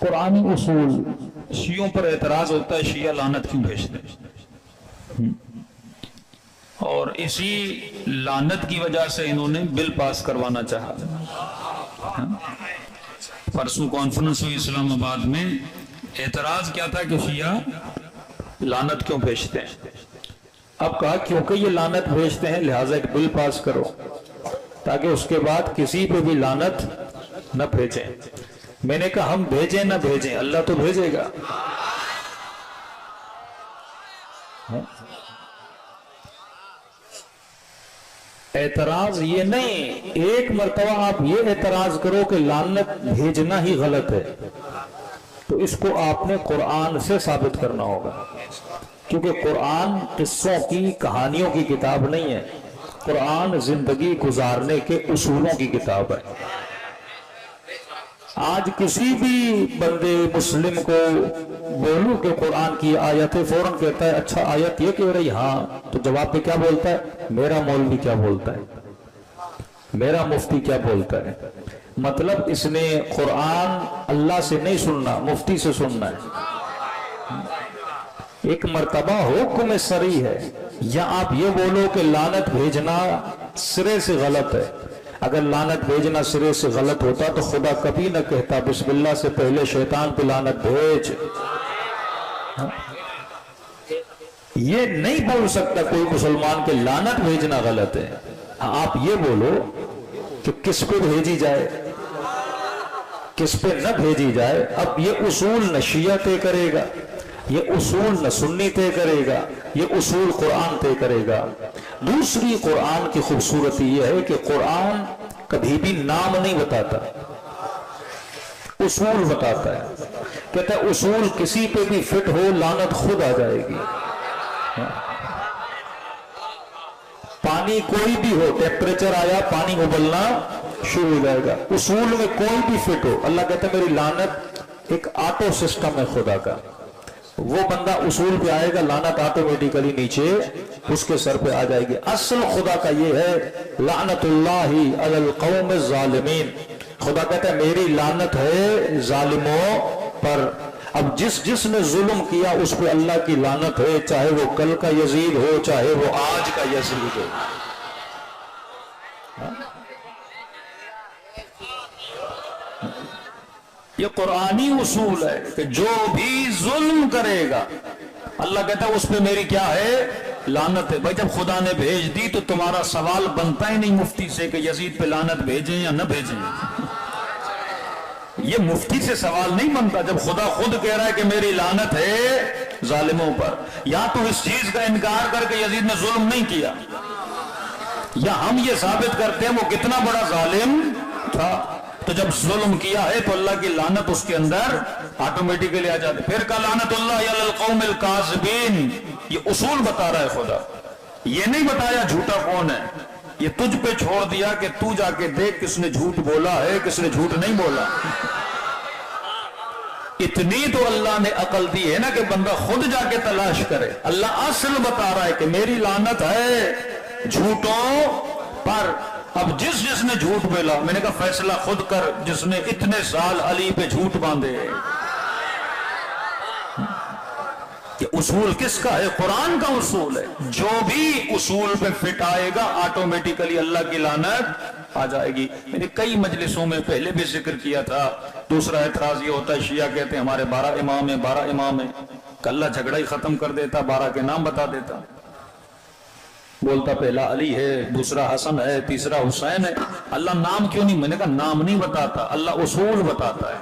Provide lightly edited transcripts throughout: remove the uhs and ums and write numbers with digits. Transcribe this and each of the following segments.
قرآنی اصول شیعوں پر اعتراض ہوتا ہے شیعہ لعنت کیوں بھیجتے ہیں، اور اسی لعنت کی وجہ سے انہوں نے بل پاس کروانا چاہا۔ پرسوں کانفرنس ہوئی اسلام آباد میں، اعتراض کیا تھا کہ شیعہ لعنت کیوں بھیجتے ہیں؟ اب کہا کیونکہ یہ لعنت بھیجتے ہیں لہٰذا ایک بل پاس کرو تاکہ اس کے بعد کسی پہ بھی لعنت نہ بھیجیں۔ میں نے کہا ہم بھیجیں نہ بھیجیں اللہ تو بھیجے گا۔ اعتراض یہ نہیں، ایک مرتبہ آپ یہ اعتراض کرو کہ لعنت بھیجنا ہی غلط ہے تو اس کو آپ نے قرآن سے ثابت کرنا ہوگا، کیونکہ قرآن قصوں کی کہانیوں کی کتاب نہیں ہے، قرآن زندگی گزارنے کے اصولوں کی کتاب ہے۔ آج کسی بھی بندے مسلم کو بولو کہ قرآن کی آیت ہے، فوراً کہتا ہے اچھا آیت یہ کہہ رہی، ہاں، تو جواب پہ کیا بولتا ہے؟ میرا مولوی کیا بولتا ہے، میرا مفتی کیا بولتا ہے۔ مطلب اس نے قرآن اللہ سے نہیں سننا، مفتی سے سننا ہے۔ ایک مرتبہ حکم سری ہے، یا آپ یہ بولو کہ لعنت بھیجنا سرے سے غلط ہے۔ اگر لعنت بھیجنا سرے سے غلط ہوتا تو خدا کبھی نہ کہتا بسم اللہ سے پہلے شیطان پہ لعنت بھیج۔ یہ نہیں بول سکتا کوئی مسلمان کہ لعنت بھیجنا غلط ہے۔ آپ یہ بولو کہ کس پہ بھیجی جائے کس پہ نہ بھیجی جائے۔ اب یہ اصول نہ شیعہ طے کرے گا، یہ اصول نہ سنی طے کرے گا، یہ اصول قرآن طے کرے گا۔ دوسری قرآن کی خوبصورتی یہ ہے کہ قرآن کبھی بھی نام نہیں بتاتا، اصول بتاتا ہے۔ کہتا ہے اصول کسی پہ بھی فٹ ہو لعنت خود آ جائے گی۔ پانی کوئی بھی ہو، ٹیمپریچر آیا پانی ابلنا شروع ہو جائے گا، اصول میں کوئی بھی فٹ ہو، اللہ کہتا ہے میری لعنت ایک آٹو سسٹم ہے خدا کا، وہ بندہ اصول پہ آئے گا لعنت آٹومیٹیکلی نیچے اس کے سر پہ آ جائے گی۔ اصل خدا کا یہ ہے لعنت اللہ علی القوم الظالمین، خدا کہتا ہے میری لعنت ہے ظالموں پر۔ اب جس نے ظلم کیا اس پہ اللہ کی لعنت ہے، چاہے وہ کل کا یزید ہو چاہے وہ آج کا یزید ہو۔ یہ قرآنی اصول ہے کہ جو بھی ظلم کرے گا اللہ کہتا ہے اس پہ میری کیا ہے؟ لعنت ہے۔ بھائی جب خدا نے بھیج دی تو تمہارا سوال بنتا ہی نہیں مفتی سے کہ یزید پہ لعنت بھیجیں یا نہ بھیجیں۔ یہ مفتی سے سوال نہیں بنتا جب خدا خود کہہ رہا ہے کہ میری لعنت ہے ظالموں پر۔ یا تو اس چیز کا انکار کر کے یزید نے ظلم نہیں کیا، یا ہم یہ ثابت کرتے ہیں وہ کتنا بڑا ظالم تھا، تو جب ظلم کیا ہے تو اللہ کی لعنت اس کے اندر آٹومیٹیکلی آ جاتی۔ پھر کا لعنت اللہ علی القوم الکاذبین، یہ اصول بتا رہا ہے خدا، یہ نہیں بتایا جھوٹا کون ہے، یہ تجھ پہ چھوڑ دیا کہ تو جا کے دیکھ کس نے جھوٹ بولا ہے کس نے جھوٹ نہیں بولا۔ اتنی تو اللہ نے عقل دی ہے نا کہ بندہ خود جا کے تلاش کرے۔ اللہ اصل بتا رہا ہے کہ میری لعنت ہے جھوٹوں پر۔ اب جس نے جھوٹ بولا، میں نے کہا فیصلہ خود کر، جس نے اتنے سال علی پہ جھوٹ باندھے۔ یہ اصول کس کا ہے؟ قرآن کا اصول ہے۔ جو بھی اصول پہ فٹ آئے گا آٹومیٹیکلی اللہ کی لعنت آ جائے گی۔ میں نے کئی مجلسوں میں پہلے بھی ذکر کیا تھا۔ دوسرا اعتراض یہ ہوتا ہے شیعہ کہتے ہیں ہمارے 12 امام ہیں، 12 امام ہیں، کہ اللہ جھگڑا ہی ختم کر دیتا، 12 کے نام بتا دیتا، بولتا پہلا علی ہے، دوسرا حسن ہے، تیسرا حسین ہے۔ اللہ نام کیوں نہیں؟ میں نے کہا نام نہیں بتاتا، اللہ اصول بتاتا ہے۔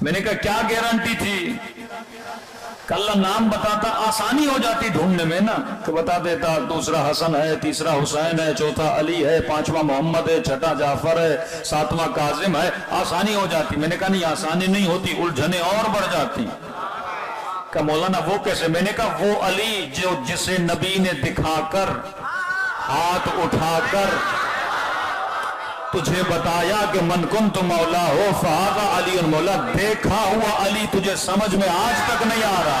میں نے کہا کیا گارنٹی تھی کہ اللہ نام بتاتا؟ آسانی ہو جاتی ڈھونڈنے میں نا، کہ بتا دیتا دوسرا حسن ہے، تیسرا حسین ہے، چوتھا علی ہے، پانچواں محمد ہے، چھٹا جعفر ہے، ساتواں کاظم ہے، آسانی ہو جاتی۔ میں نے کہا نہیں آسانی نہیں ہوتی، الجھنیں اور بڑھ جاتی۔ کہ مولانا وہ کیسے؟ میں نے کہا وہ علی جو جسے نبی نے دکھا کر ہاتھ اٹھا کر تجھے بتایا کہ من کنت مولا ہو فہذا علی مولا، دیکھا ہوا علی تجھے سمجھ میں آج تک نہیں آ رہا۔